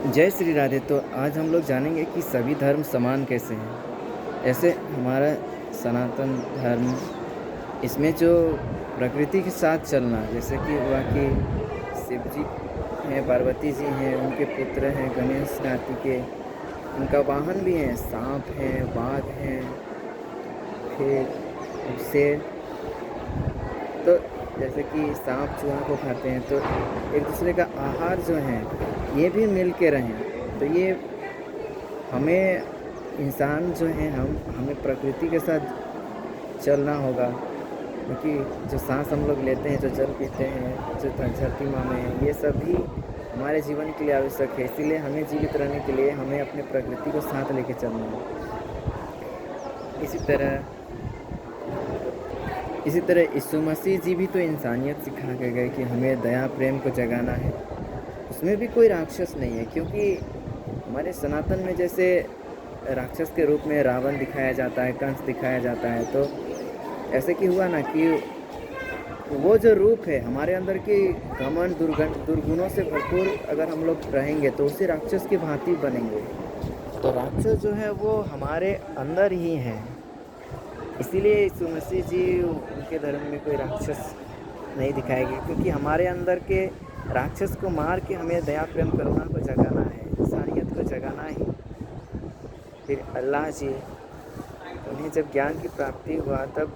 जय श्री राधे। तो आज हम लोग जानेंगे कि सभी धर्म समान कैसे हैं। ऐसे हमारा सनातन धर्म, इसमें जो प्रकृति के साथ चलना, जैसे कि हुआ कि शिव जी हैं, पार्वती जी हैं, उनके पुत्र हैं गणेश कार्तिकेय, उनका वाहन भी है, सांप है, बाघ है, फिर शेर। तो जैसे कि सांप चूहा को खाते हैं, तो एक दूसरे का आहार जो है ये भी मिल के रहें। तो ये हमें इंसान जो हैं, हमें प्रकृति के साथ चलना होगा, क्योंकि जो सांस हम लोग लेते हैं, जो जल पीते हैं, जो धरती माँ में है, ये सब भी हमारे जीवन के लिए आवश्यक है। इसीलिए हमें जीवित रहने के लिए हमें अपने प्रकृति को साथ लेके चलना है। इसी तरह यीशु मसीह जी भी तो इंसानियत सिखा के गए कि हमें दया प्रेम को जगाना है। उसमें भी कोई राक्षस नहीं है, क्योंकि हमारे सनातन में जैसे राक्षस के रूप में रावण दिखाया जाता है, कंस दिखाया जाता है, तो ऐसे कि हुआ ना कि वो जो रूप है हमारे अंदर की घमंड दुर्गुणों से भरपूर अगर हम लोग रहेंगे तो उसी राक्षस की भांति बनेंगे। तो राक्षस जो है वो हमारे अंदर ही है। इसीलिए यीशु मसीह जी, उनके धर्म में कोई राक्षस नहीं दिखाए गए, क्योंकि हमारे अंदर के राक्षस को मार के हमें दया प्रेम करुणा को जगाना है, इंसानियत को जगाना है। फिर अल्लाह जी, उन्हें जब ज्ञान की प्राप्ति हुआ तब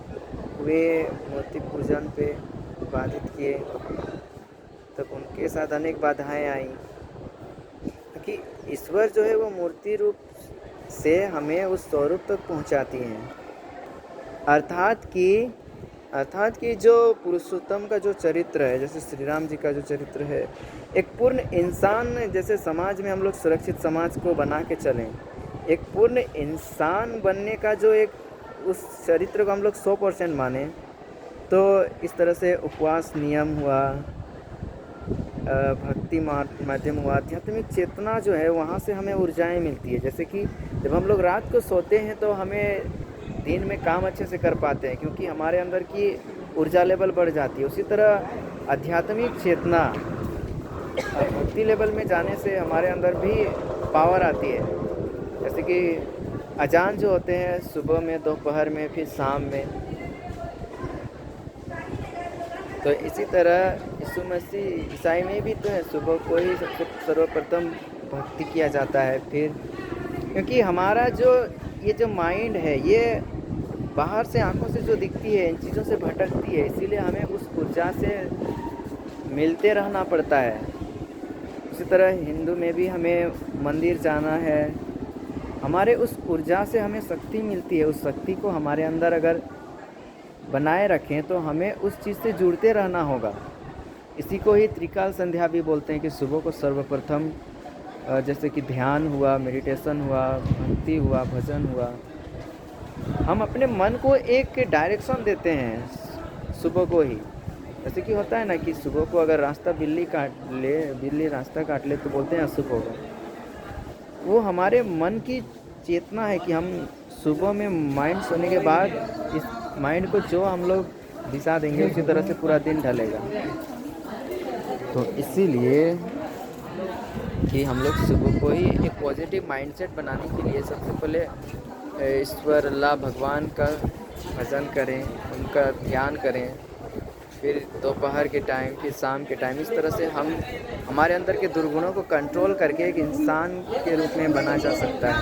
वे मूर्ति पूजन पे बाधित किए, तब उनके साथ अनेक बाधाएं आई, क्योंकि ईश्वर जो है वो मूर्ति रूप से हमें उस स्वरूप तक पहुंचाती हैं। अर्थात कि जो पुरुषोत्तम का जो चरित्र है, जैसे श्री राम जी का जो चरित्र है, एक पूर्ण इंसान, जैसे समाज में हम लोग सुरक्षित समाज को बना के चलें, एक पूर्ण इंसान बनने का जो एक उस चरित्र को हम लोग 100% माने, तो इस तरह से उपवास नियम हुआ, भक्ति माध्यम हुआ, आध्यात्मिक चेतना जो है वहाँ से हमें ऊर्जाएं मिलती है। जैसे कि जब हम लोग रात को सोते हैं तो हमें दिन में काम अच्छे से कर पाते हैं, क्योंकि हमारे अंदर की ऊर्जा लेवल बढ़ जाती है। उसी तरह आध्यात्मिक चेतना और भक्ति लेवल में जाने से हमारे अंदर भी पावर आती है। जैसे कि अजान जो होते हैं सुबह में, दोपहर में, फिर शाम में, तो इसी तरह यीशु मसीह ईसाई में भी तो है, सुबह को ही सबसे सर्वप्रथम भक्ति किया जाता है। फिर क्योंकि हमारा ये जो माइंड है, ये बाहर से आंखों से जो दिखती है इन चीज़ों से भटकती है, इसीलिए हमें उस ऊर्जा से मिलते रहना पड़ता है। उसी तरह हिंदू में भी हमें मंदिर जाना है, हमारे उस ऊर्जा से हमें शक्ति मिलती है। उस शक्ति को हमारे अंदर अगर बनाए रखें तो हमें उस चीज़ से जुड़ते रहना होगा। इसी को ही त्रिकाल संध्या भी बोलते हैं कि सुबह को सर्वप्रथम जैसे कि ध्यान हुआ, मेडिटेशन हुआ, भक्ति हुआ, भजन हुआ, हम अपने मन को एक डायरेक्शन देते हैं सुबह को ही। जैसे कि होता है ना कि सुबह को अगर रास्ता बिल्ली रास्ता काट ले तो बोलते हैं अशुभ होगा। वो हमारे मन की चेतना है कि हम सुबह में माइंड सोने के बाद इस माइंड को जो हम लोग दिशा देंगे उसी तरह से पूरा दिन ढलेगा। तो इसीलिए कि हम लोग सुबह को ही एक पॉजिटिव माइंडसेट बनाने के लिए सबसे पहले ईश्वर अल्लाह भगवान का भजन करें, उनका ध्यान करें, फिर दोपहर के टाइम, फिर शाम के टाइम, इस तरह से हम हमारे अंदर के दुर्गुणों को कंट्रोल करके एक इंसान के रूप में बना जा सकता है।